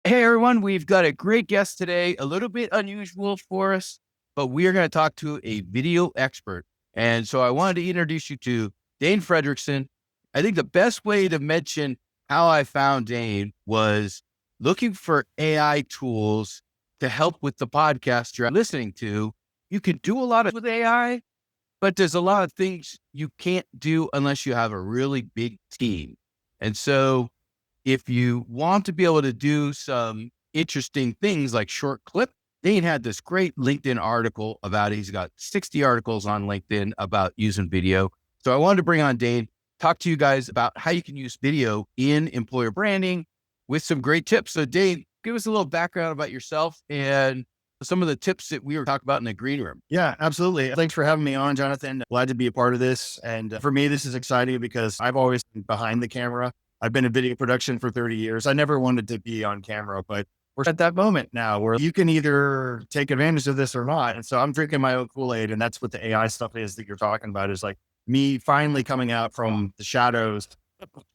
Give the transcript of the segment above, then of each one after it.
Hey everyone, we've got a great guest today, a little bit unusual for us, but we are going to talk to a video expert. And so I wanted to introduce you to Dane Frederiksen. I think the best way to mention how I found Dane was looking for AI tools to help with the podcast you're listening to. You can do a lot with AI, but there's a lot of things you can't do unless you have a really big team. And so if you want to be able to do some interesting things like short clip, Dane had this great LinkedIn article about it. He's got 60 articles on LinkedIn about using video. So I wanted to bring on Dane, talk to you guys about how you can use video in employer branding with some great tips. So Dane, give us a little background about yourself and some of the tips that we were talking about in the green room. Yeah, absolutely. Thanks for having me on, Jonathan. Glad to be a part of this. And for me, this is exciting because I've always been behind the camera. I've been in video production for 30 years. I never wanted to be on camera, but we're at that moment now where you can either take advantage of this or not. And so I'm drinking my own Kool-Aid. And that's what the AI stuff is that you're talking about, is like me finally coming out from the shadows,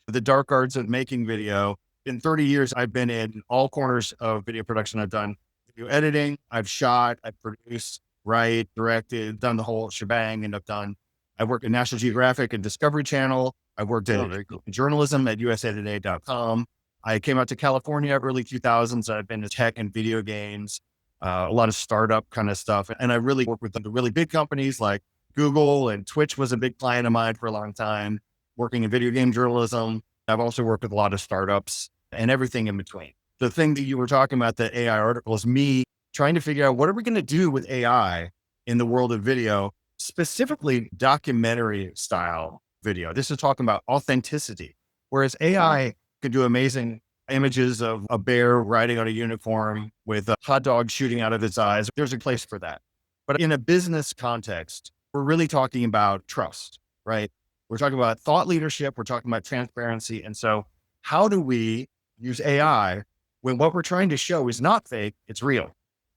the dark arts of making video. In 30 years, I've been in all corners of video production. I've done video editing, I've shot, I've produced, write, directed, done the whole shebang. And I've worked at National Geographic and Discovery Channel. I worked at journalism at usatoday.com. I came out to California early 2000s. I've been to tech and video games, a lot of startup kind of stuff. And I really worked with the really big companies like Google, and Twitch was a big client of mine for a long time, working in video game journalism. I've also worked with a lot of startups and everything in between. The thing that you were talking about, the AI article, is me trying to figure out what are we going to do with AI in the world of video, specifically documentary style video. This is talking about authenticity, whereas AI can do amazing images of a bear riding on a unicorn with a hot dog shooting out of its eyes. There's a place for that. But in a business context, we're really talking about trust, right? We're talking about thought leadership. We're talking about transparency. And so how do we use AI when what we're trying to show is not fake, it's real?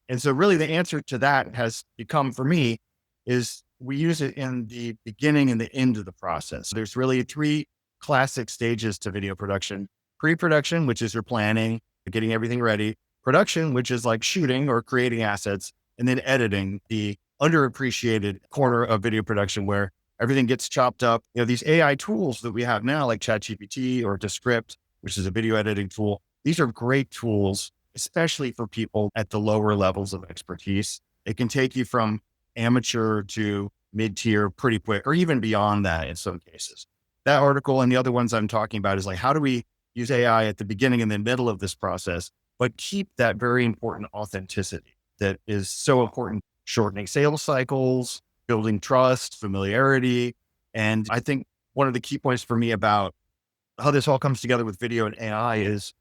And so really the answer to that has become, for me, is we use it in the beginning and the end of the process. There's really three classic stages to video production: pre-production, which is your planning, getting everything ready; production, which is like shooting or creating assets; and then editing, the underappreciated corner of video production where everything gets chopped up. These AI tools that we have now, like ChatGPT or Descript, which is a video editing tool, these are great tools, especially for people at the lower levels of expertise. It can take you from amateur to mid-tier pretty quick, or even beyond that in some cases. That article and the other ones I'm talking about is like, how do we use AI at the beginning and the middle of this process, but keep that very important authenticity that is so important, shortening sales cycles, building trust, familiarity. And I think one of the key points for me about how this all comes together with video and AI is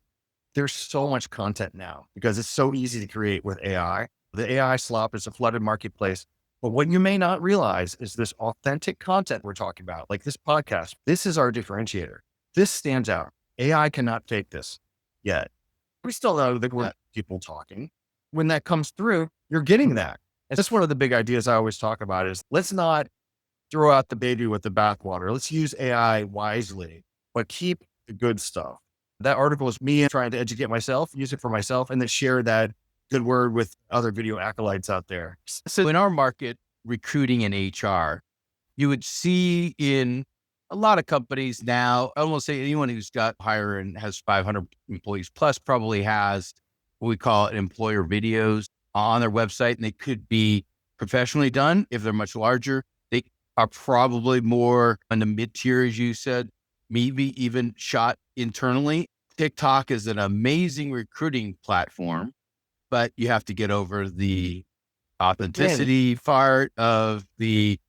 there's so much content now because it's so easy to create with AI. The AI slop is a flooded marketplace. But what you may not realize is this authentic content we're talking about, like this podcast. This is our differentiator. This stands out. AI cannot fake this yet. We still know that we're people talking. When that comes through, you're getting that. And that's one of the big ideas I always talk about is let's not throw out the baby with the bathwater. Let's use AI wisely, but keep the good stuff. That article is me trying to educate myself, use it for myself, and then share that good word with other video acolytes out there. So in our market, recruiting and HR, you would see in a lot of companies now, I almost say anyone who's got hire and has 500 employees plus probably has what we call employer videos on their website, and they could be professionally done. If they're much larger, they are probably more on the mid-tier, as you said, maybe even shot internally. TikTok is an amazing recruiting platform, but you have to get over the authenticity part of the,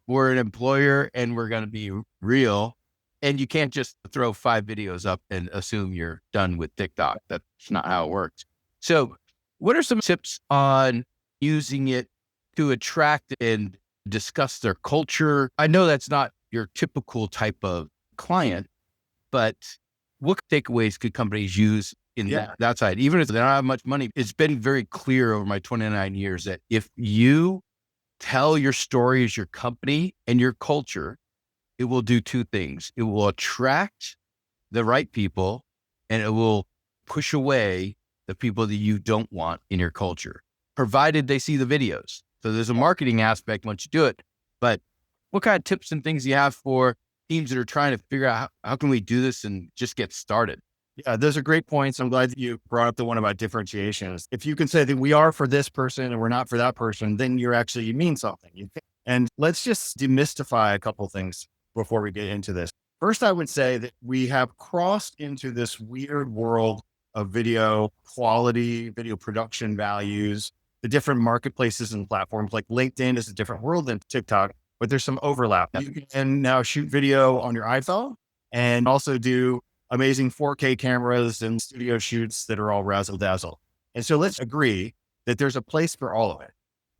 we're an employer and we're going to be real. And you can't just throw 5 videos up and assume you're done with TikTok. That's not how it works. So what are some tips on using it to attract and discuss their culture? I know that's not your typical type of client, but what takeaways could companies use in that side? Even if they don't have much money, it's been very clear over my 29 years that if you tell your story as your company and your culture, it will do 2 things. It will attract the right people and it will push away the people that you don't want in your culture, provided they see the videos. So there's a marketing aspect once you do it, but what kind of tips and things do you have for teams that are trying to figure out how can we do this and just get started? Yeah, those are great points. I'm glad that you brought up the one about differentiations. If you can say that we are for this person and we're not for that person, then you mean something. And let's just demystify a couple things before we get into this. First, I would say that we have crossed into this weird world of video quality, video production values, the different marketplaces and platforms. Like LinkedIn is a different world than TikTok, but there's some overlap. You can now shoot video on your iPhone and also do amazing 4K cameras and studio shoots that are all razzle dazzle. And so let's agree that there's a place for all of it.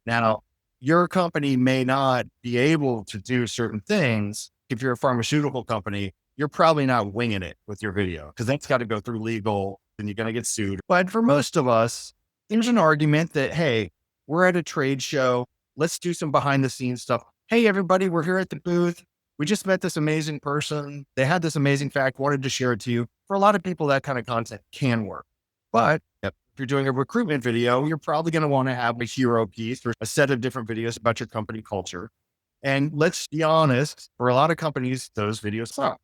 Now, your company may not be able to do certain things. If you're a pharmaceutical company, you're probably not winging it with your video because that's got to go through legal and you're going to get sued. But for most of us, there's an argument that, hey, we're at a trade show. Let's do some behind the scenes stuff. Hey, everybody, we're here at the booth. We just met this amazing person. They had this amazing fact, wanted to share it to you. For a lot of people, that kind of content can work. But if you're doing a recruitment video, you're probably going to want to have a hero piece or a set of different videos about your company culture. And let's be honest, for a lot of companies, those videos suck,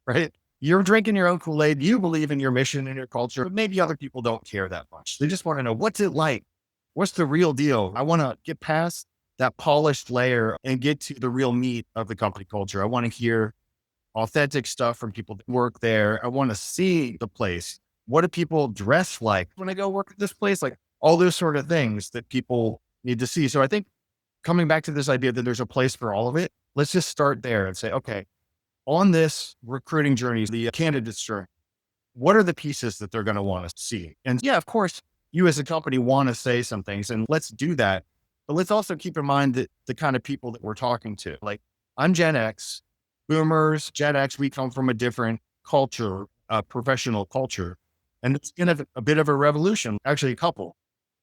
right? You're drinking your own Kool-Aid. You believe in your mission and your culture, but maybe other people don't care that much. They just want to know, what's it like? What's the real deal? I want to get past that polished layer and get to the real meat of the company culture. I want to hear authentic stuff from people that work there. I want to see the place. What do people dress like when I go work at this place? Like all those sort of things that people need to see. So I think coming back to this idea that there's a place for all of it, let's just start there and say, okay, on this recruiting journey, the candidate's journey, what are the pieces that they're going to want to see? And yeah, of course, you as a company want to say some things and let's do that. But let's also keep in mind that the kind of people that we're talking to, like I'm Gen X, boomers, Gen X, we come from a different culture, professional culture. And it's been a bit of a revolution, actually a couple.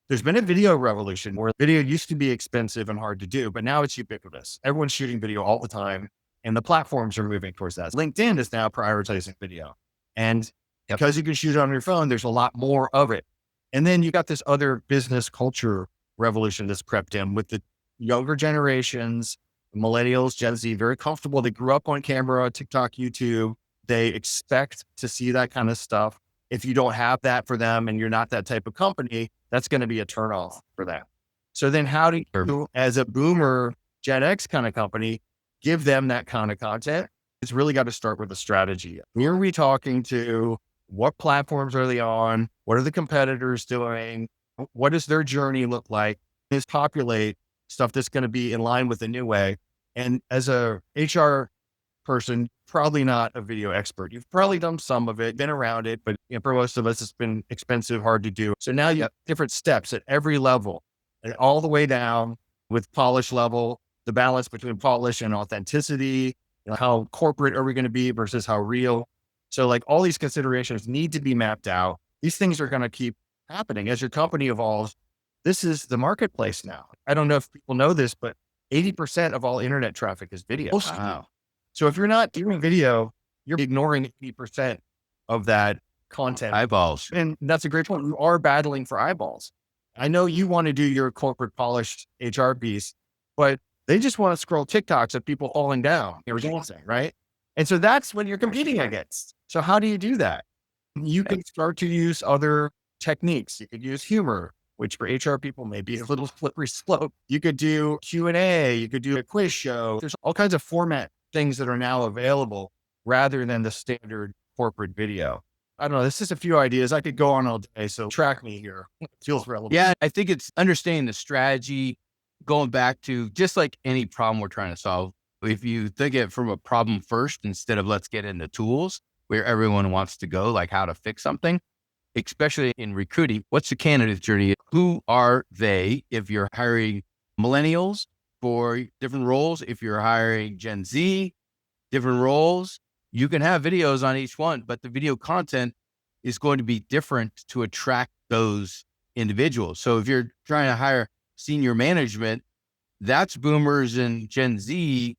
There's been a video revolution where video used to be expensive and hard to do, but now it's ubiquitous. Everyone's shooting video all the time and the platforms are moving towards that. LinkedIn is now prioritizing video. And because you can shoot it on your phone, there's a lot more of it. And then you got this other business culture revolution that's crept in with the younger generations, millennials, Gen Z, very comfortable. They grew up on camera, TikTok, YouTube. They expect to see that kind of stuff. If you don't have that for them and you're not that type of company, that's going to be a turnoff for them. So then how do you, as a boomer Gen X kind of company, give them that kind of content? It's really got to start with a strategy. Who are we talking to? What platforms are they on? What are the competitors doing? What does their journey look like? Is populate stuff that's going to be in line with the new way. And as a HR person, probably not a video expert. You've probably done some of it, been around it, but for most of us, it's been expensive, hard to do. So now you have different steps at every level and all the way down with polish level, the balance between polish and authenticity, how corporate are we going to be versus how real? So like all these considerations need to be mapped out. These things are going to keep happening as your company evolves. This is the marketplace now. I don't know if people know this, but 80% of all internet traffic is video. Wow. So if you're not doing video, you're ignoring 80% of that content. Eyeballs. And that's a great point. You are battling for eyeballs. I know you want to do your corporate polished HR piece, but they just want to scroll TikToks of people falling down or dancing, right? And so that's what you're competing against. So how do you do that? You can start to use other techniques. You could use humor, which for HR people may be a little slippery slope. You could do Q&A. You could do a quiz show. There's all kinds of format things that are now available rather than the standard corporate video. I don't know. This is a few ideas. I could go on all day. So track me here. It feels relevant. Yeah, I think it's understanding the strategy, going back to just like any problem we're trying to solve. If you think it from a problem first, instead of let's get into tools where everyone wants to go, like how to fix something, especially in recruiting, what's the candidate journey? Who are they? If you're hiring millennials for different roles, if you're hiring Gen Z, different roles, you can have videos on each one, but the video content is going to be different to attract those individuals. So if you're trying to hire senior management, that's boomers and Gen Z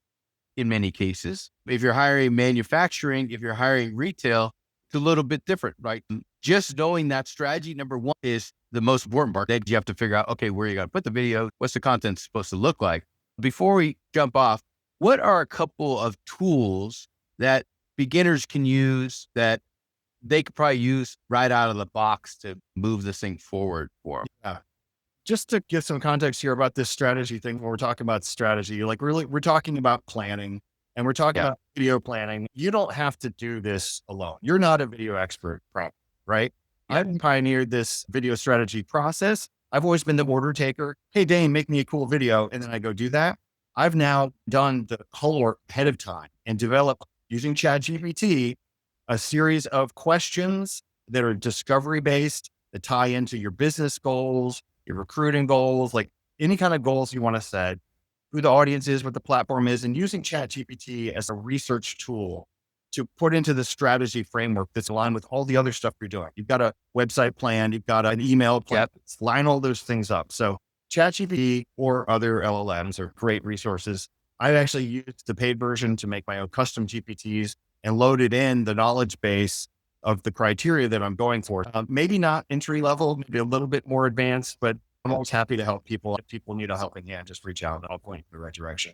in many cases. If you're hiring manufacturing, if you're hiring retail, it's a little bit different, right? Just knowing that strategy, number one, is the most important part. Then you have to figure out, okay, where you got to put the video, what's the content supposed to look like. Before we jump off, what are a couple of tools that beginners can use that they could probably use right out of the box to move this thing forward for them? Yeah. Just to give some context here about this strategy thing, when we're talking about strategy, like really, we're talking about planning and we're talking Yeah. about video planning. You don't have to do this alone. You're not a video expert, probably, right? Yeah. I've pioneered this video strategy process. I've always been the order taker. Hey, Dane, make me a cool video. And then I go do that. I've now done the whole work ahead of time and developed using ChatGPT a series of questions that are discovery based that tie into your business goals, your recruiting goals, like any kind of goals you want to set, who the audience is, what the platform is, and using ChatGPT as a research tool to put into the strategy framework that's aligned with all the other stuff you're doing. You've got a website plan, you've got an email plan, Yep. line all those things up. So ChatGPT or other LLMs are great resources. I actually used the paid version to make my own custom GPTs and loaded in the knowledge base of the criteria that I'm going for. Maybe not entry level, maybe a little bit more advanced, but I'm always happy to help people. If people need a helping hand, just reach out and I'll point you in the right direction.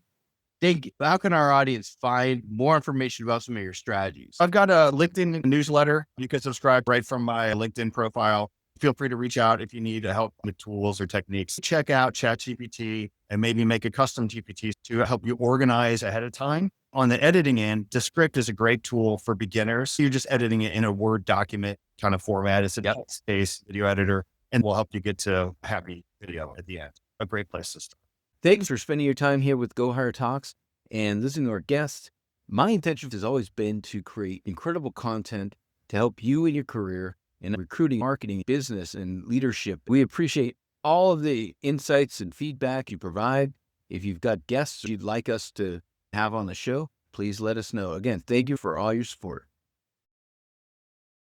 Dane, how can our audience find more information about some of your strategies? I've got a LinkedIn newsletter. You can subscribe right from my LinkedIn profile. Feel free to reach out if you need help with tools or techniques. Check out ChatGPT and maybe make a custom GPT to help you organize ahead of time. On the editing end, Descript is a great tool for beginners. You're just editing it in a Word document kind of format. It's a text-based video editor and will help you get to happy video at the end. A great place to start. Thanks for spending your time here with GoHire Talks and listening to our guests. My intention has always been to create incredible content to help you in your career in recruiting, marketing, business, and leadership. We appreciate all of the insights and feedback you provide. If you've got guests you'd like us to have on the show, please let us know. Again, thank you for all your support.